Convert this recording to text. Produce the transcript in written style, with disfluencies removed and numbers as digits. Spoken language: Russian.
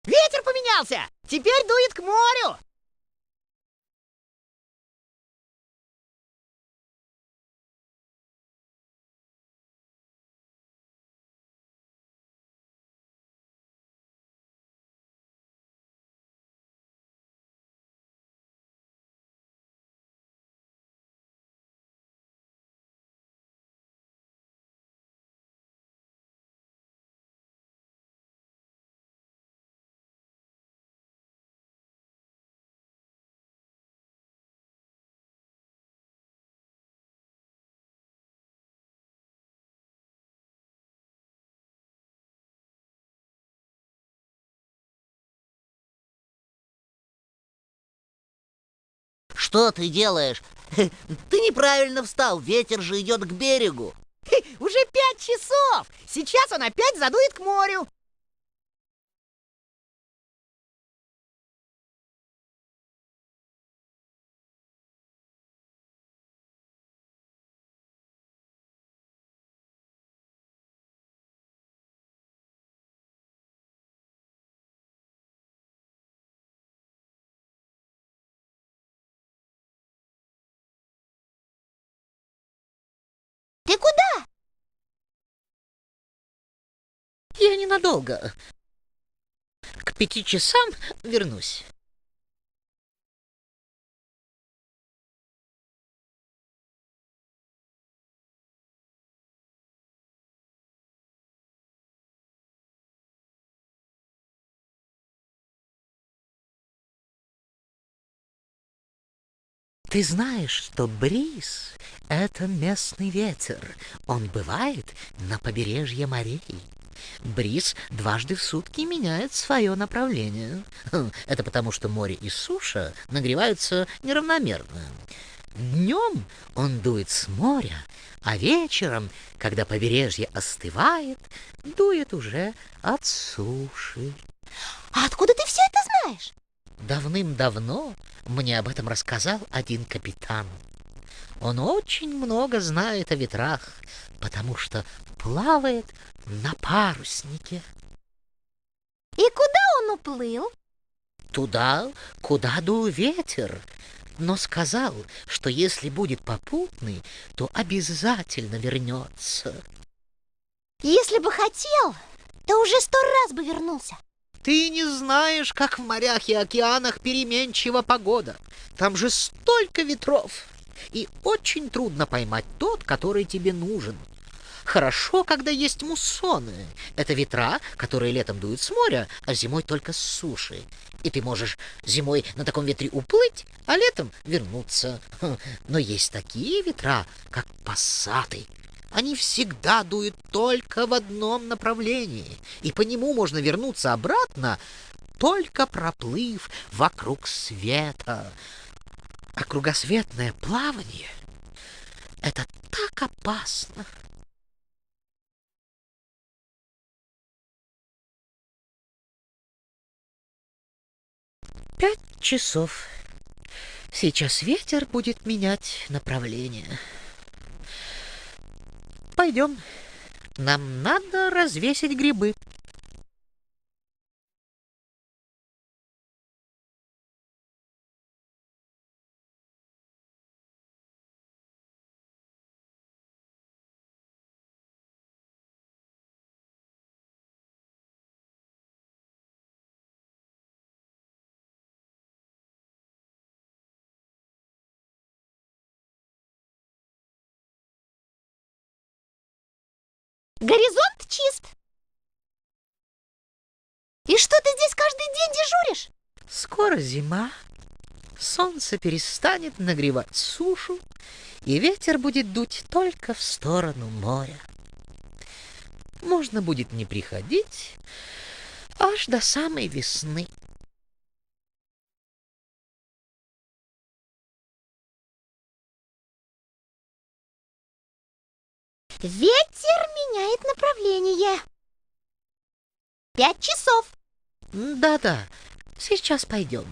Ветер поменялся! Теперь дует к морю! Что ты делаешь? Ты неправильно встал, ветер же идет к берегу. Уже 5 часов! Сейчас он опять задует к морю! Ты куда? Я ненадолго. К 5 часам вернусь. Ты знаешь, что бриз — это местный ветер. Он бывает на побережье морей. Бриз дважды в сутки меняет свое направление. Это потому, что море и суша нагреваются неравномерно. Днем он дует с моря, а вечером, когда побережье остывает, дует уже от суши. А откуда ты все это знаешь? Давным-давно мне об этом рассказал один капитан. Он очень много знает о ветрах, потому что плавает на паруснике. И куда он уплыл? Туда, куда дул ветер, но сказал, что если будет попутный, то обязательно вернется. Если бы хотел, то уже 100 раз бы вернулся. Ты не знаешь, как в морях и океанах переменчива погода. Там же столько ветров, и очень трудно поймать тот, который тебе нужен. Хорошо, когда есть муссоны. Это ветра, которые летом дуют с моря, а зимой только с суши. И ты можешь зимой на таком ветре уплыть, а летом вернуться. Но есть такие ветра, как пассаты. Они всегда дуют только в одном направлении, и по нему можно вернуться обратно, только проплыв вокруг света. А кругосветное плавание — это так опасно. Пять часов. Сейчас ветер будет менять направление. Пойдем. Нам надо развесить грибы. Горизонт чист. И что ты здесь каждый день дежуришь? Скоро зима. Солнце перестанет нагревать сушу, и ветер будет дуть только в сторону моря. Можно будет не приходить аж до самой весны. Ветер меняет направление. 5 часов. Да-да, сейчас пойдем.